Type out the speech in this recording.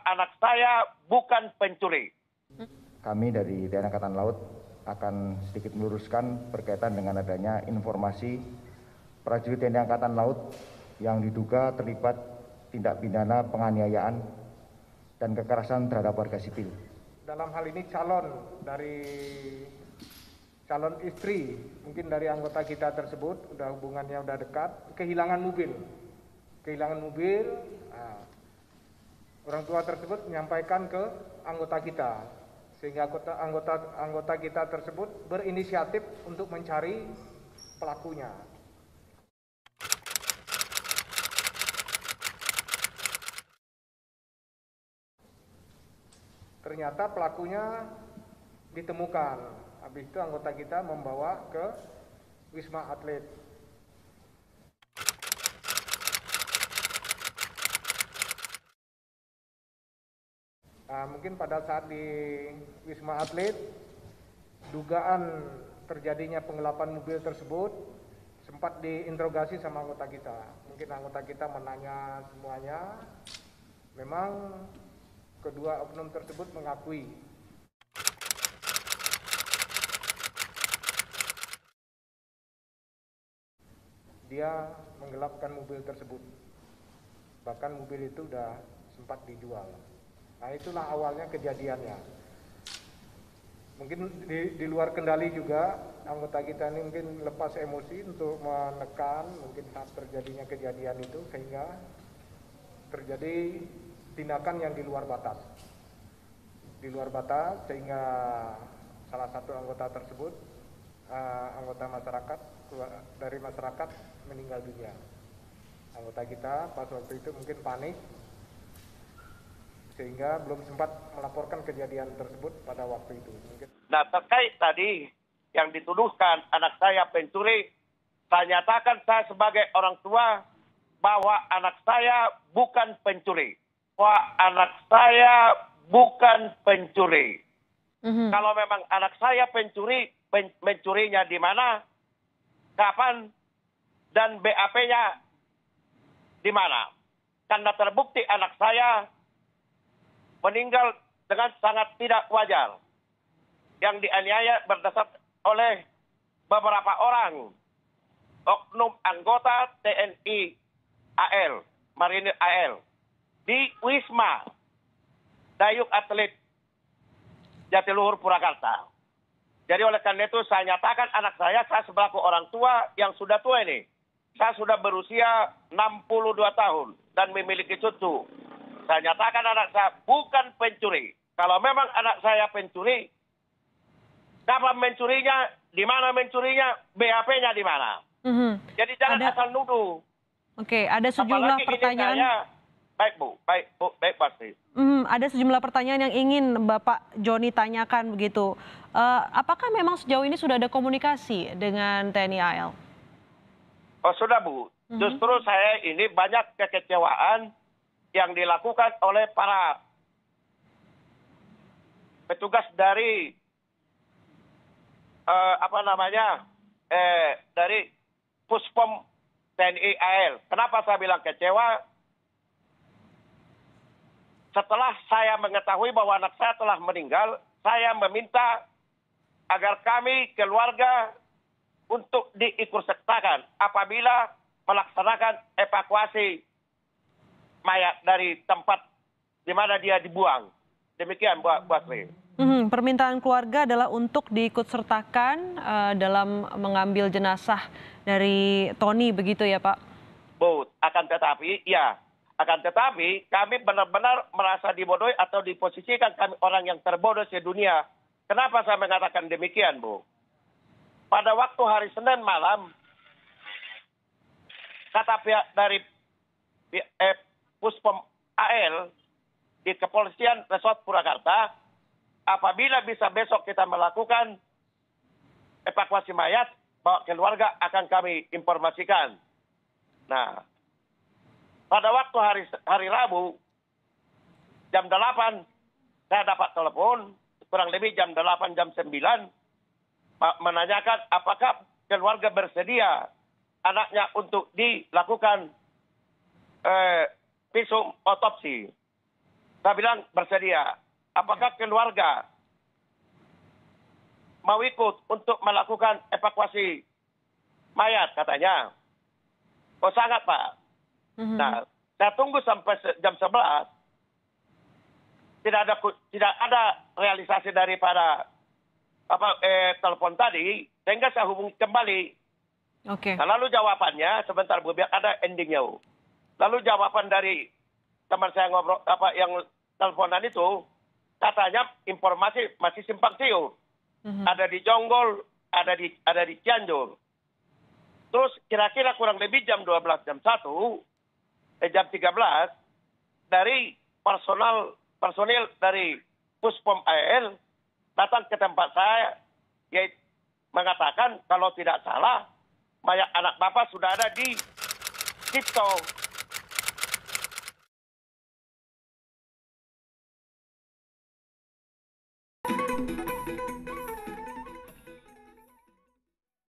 anak saya bukan pencuri. Kami dari TNI Angkatan Laut akan sedikit meluruskan berkaitan dengan adanya informasi prajurit TNI Angkatan Laut yang diduga terlibat tindak pidana penganiayaan dan kekerasan terhadap warga sipil. Dalam hal ini calon istri mungkin dari anggota kita tersebut, hubungannya udah dekat, kehilangan mobil. Orang tua tersebut menyampaikan ke anggota kita, sehingga anggota kita tersebut berinisiatif untuk mencari pelakunya. Ternyata pelakunya ditemukan. Habis itu anggota kita membawa ke Wisma Atlet. Mungkin pada saat di Wisma Atlet, dugaan terjadinya penggelapan mobil tersebut sempat diinterogasi sama anggota kita. Mungkin anggota kita menanya semuanya, memang kedua oknum tersebut mengakui. Dia menggelapkan mobil tersebut. Bahkan mobil itu sudah sempat dijual. Nah, itulah awalnya kejadiannya. Mungkin di luar kendali juga anggota kita ini mungkin lepas emosi untuk menekan mungkin saat terjadinya kejadian itu, sehingga terjadi tindakan yang di luar batas. Di luar batas sehingga salah satu anggota tersebut, anggota masyarakat dari masyarakat meninggal dunia. Anggota kita pas waktu itu mungkin panik, sehingga belum sempat melaporkan kejadian tersebut pada waktu itu. Nah, terkait tadi yang dituduhkan anak saya pencuri, saya nyatakan saya sebagai orang tua bahwa anak saya bukan pencuri. Wah, anak saya bukan pencuri. Kalau memang anak saya pencuri, mencurinya di mana, kapan, dan BAP-nya di mana. Karena terbukti anak saya meninggal dengan sangat tidak wajar, yang dianiaya berdasarkan oleh beberapa orang oknum anggota TNI AL, Marinir AL, di Wisma Dayuk Atlet Jatiluhur Purwakarta. Jadi oleh karena itu saya nyatakan anak saya sebagai orang tua yang sudah tua ini, saya sudah berusia 62 tahun dan memiliki cucu. Saya nyatakan anak saya bukan pencuri. Kalau memang anak saya pencuri, kapan mencurinya, di mana mencurinya, BAP-nya di mana. Jadi jangan asal nuduh. Oke, ada sejumlah pertanyaan. Baik Bu, baik pasti. Ada sejumlah pertanyaan yang ingin Bapak Joni tanyakan begitu. Apakah memang sejauh ini sudah ada komunikasi dengan TNI AL? Oh sudah Bu, justru saya ini banyak kekecewaan yang dilakukan oleh para petugas dari dari Puspom TNI AL. Kenapa saya bilang kecewa? Setelah saya mengetahui bahwa anak saya telah meninggal, saya meminta agar kami keluarga untuk diikutsertakan apabila melaksanakan evakuasi mayat dari tempat di mana dia dibuang. Demikian Bu Asri. Permintaan keluarga adalah untuk diikutsertakan dalam mengambil jenazah dari Tony begitu ya Pak? Bu, akan tetapi kami benar-benar merasa dibodohi atau diposisikan kami orang yang terbodoh sedunia. Kenapa saya mengatakan demikian Bu? Pada waktu hari Senin malam, kata pihak dari Puspom AL di Kepolisian Resort Purwakarta, apabila bisa besok kita melakukan evakuasi mayat, bahwa keluarga akan kami informasikan. Nah, pada waktu hari Rabu, jam 8, saya dapat telepon, kurang lebih jam 8, jam 9, menanyakan apakah keluarga bersedia anaknya untuk dilakukan visum otopsi. Saya bilang bersedia. Apakah keluarga mau ikut untuk melakukan evakuasi mayat katanya? Oh sangat Pak. Nah, saya tunggu sampai jam 11. Tidak ada realisasi daripada telepon tadi, sehingga saya hubungi kembali. Oke. Nah, lalu jawabannya sebentar Bu, biar ada endingnya. Lalu jawaban dari teman saya ngobrol yang teleponan itu, katanya informasi masih simpang siur. Ada di Jonggol, ada di Cianjur. Terus kira-kira kurang lebih jam 12, jam 1, jam 13, dari personil dari Puspom AL datang ke tempat saya, yaitu mengatakan kalau tidak salah, mayat anak Bapak sudah ada di Cipto.